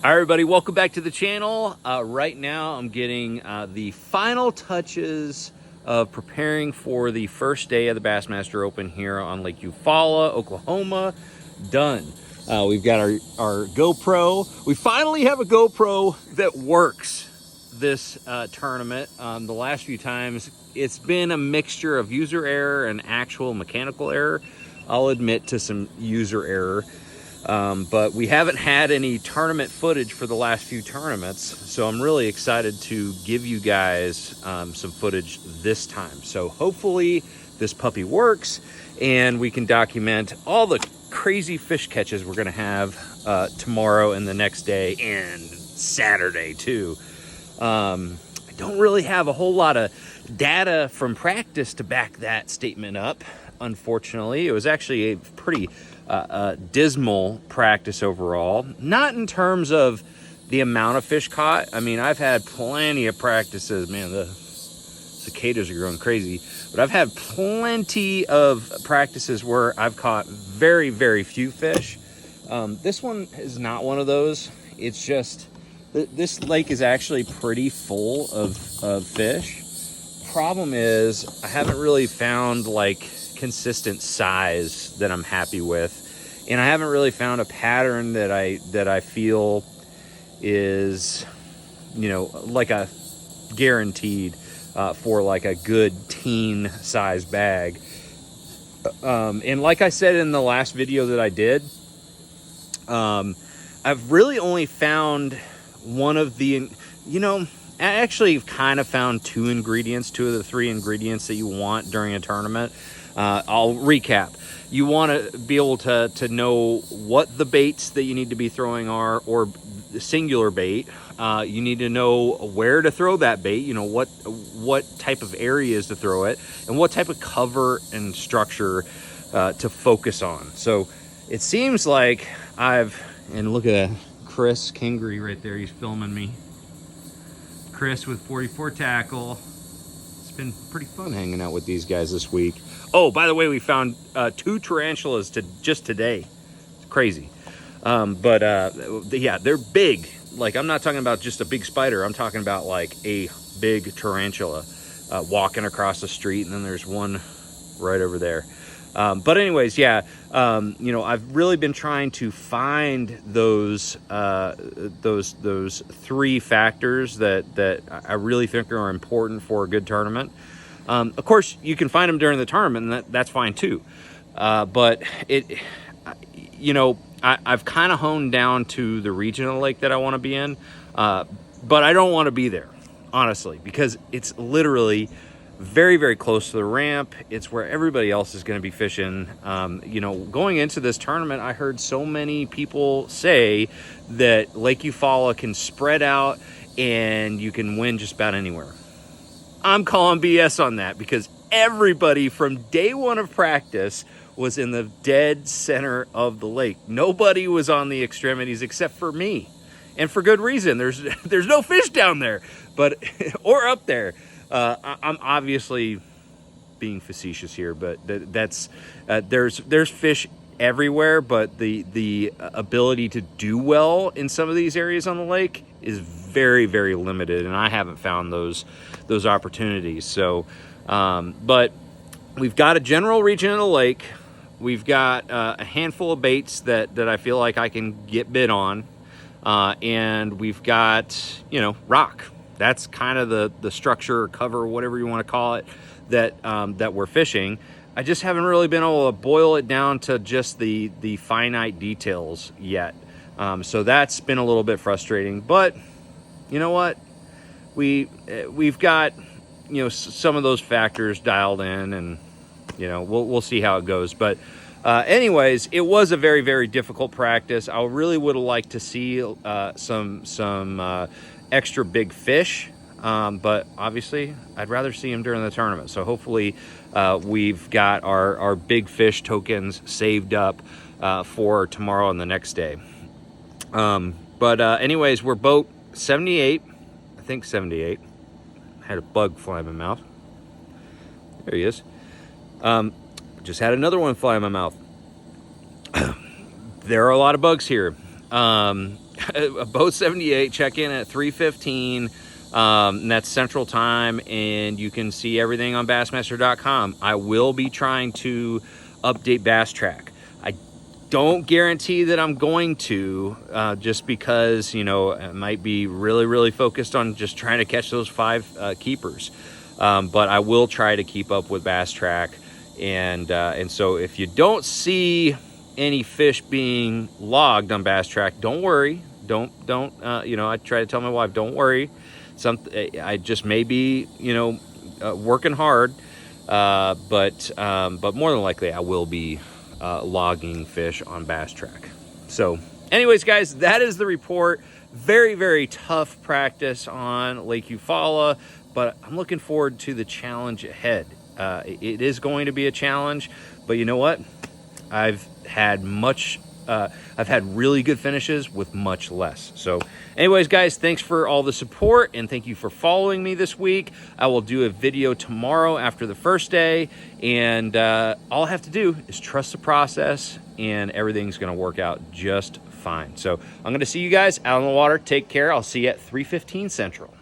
Hi everybody, welcome back to the channel. Right now I'm getting the final touches of preparing for the first day of the Bassmaster Open here on Lake Eufaula, Oklahoma. Done. We've got our GoPro. We finally have a GoPro that works this tournament. The last few times it's been a mixture of user error and actual mechanical error. I'll admit to some user error. But we haven't had any tournament footage for the last few tournaments, so I'm really excited to give you guys some footage this time. So hopefully this puppy works and we can document all the crazy fish catches we're going to have tomorrow and the next day and Saturday too. I don't really have a whole lot of data from practice to back that statement up, unfortunately. It was actually a pretty dismal practice overall, not in terms of the amount of fish caught. I mean, I've had plenty of practices, man, the cicadas are growing crazy, but I've had plenty of practices where I've caught very, very few fish. This one is not one of those. It's just, this lake is actually pretty full of fish. Problem is, I haven't really found like consistent size that I'm happy with, and I haven't really found a pattern that I feel is, you know, like a guaranteed for like a good teen size bag. And like I said in the last video that I did, I've really only found one of the, you know, I actually kind of found two of the three ingredients that you want during a tournament. I'll recap. You want to be able to know what the baits that you need to be throwing are, or the singular bait. You need to know where to throw that bait, you know, what type of areas to throw it, and what type of cover and structure to focus on. So it seems like and look at that, Chris Kingery right there, he's filming me. Chris with 44 tackle. It's been pretty fun hanging out with these guys this week. Oh, by the way, we found 2 tarantulas just today. It's crazy. Yeah, they're big. Like, I'm not talking about just a big spider. I'm talking about like a big tarantula walking across the street, and then there's one right over there. But anyways, yeah, you know, I've really been trying to find those 3 factors that I really think are important for a good tournament. Of course, you can find them during the tournament, and that's fine too. But you know, I've kind of honed down to the region of the lake that I want to be in, but I don't want to be there, honestly, because it's literally very, very close to the ramp. It's where everybody else is going to be fishing. You know, going into this tournament, I heard so many people say that Lake Eufaula can spread out and you can win just about anywhere. I'm calling BS on that, because everybody from day one of practice was in the dead center of the lake. Nobody was on the extremities except for me, and for good reason. There's no fish down there, but or up there. I'm obviously being facetious here, but that's there's fish everywhere, but the ability to do well in some of these areas on the lake is very, very limited, and I haven't found those opportunities. So but we've got a general region of the lake. We've got a handful of baits that I feel like I can get bid on, and we've got, you know, rock. That's kind of the structure or cover, whatever you want to call it, that we're fishing. I just haven't really been able to boil it down to just the finite details yet. So that's been a little bit frustrating, but you know what? We've got, you know, some of those factors dialed in, and you know, we'll see how it goes. But anyways, it was a very, very difficult practice. I really would have liked to see some extra big fish, but obviously I'd rather see them during the tournament. So hopefully we've got our big fish tokens saved up for tomorrow and the next day. But anyways, we're boat 78, I think 78. I had a bug fly in my mouth. There he is. Just had another one fly in my mouth. There are a lot of bugs here. boat 78, check in at 3:15. And that's Central Time, and you can see everything on Bassmaster.com. I will be trying to update Bass Track. I don't guarantee that I'm going to, just because, you know, I might be really focused on just trying to catch those 5 keepers. But I will try to keep up with Bass Track, and so if you don't see any fish being logged on Bass Track, don't worry. Don't you know, I try to tell my wife, don't worry. I just may be, you know, working hard, but more than likely I will be logging fish on Bass Track. So anyways, guys, that is the report. Very tough practice on Lake Eufaula, but I'm looking forward to the challenge ahead. It is going to be a challenge, but you know what? I've had really good finishes with much less. So anyways, guys, thanks for all the support, and thank you for following me this week. I will do a video tomorrow after the first day, and all I have to do is trust the process, and everything's going to work out just fine. So I'm going to see you guys out on the water. Take care. I'll see you at 3:15 Central.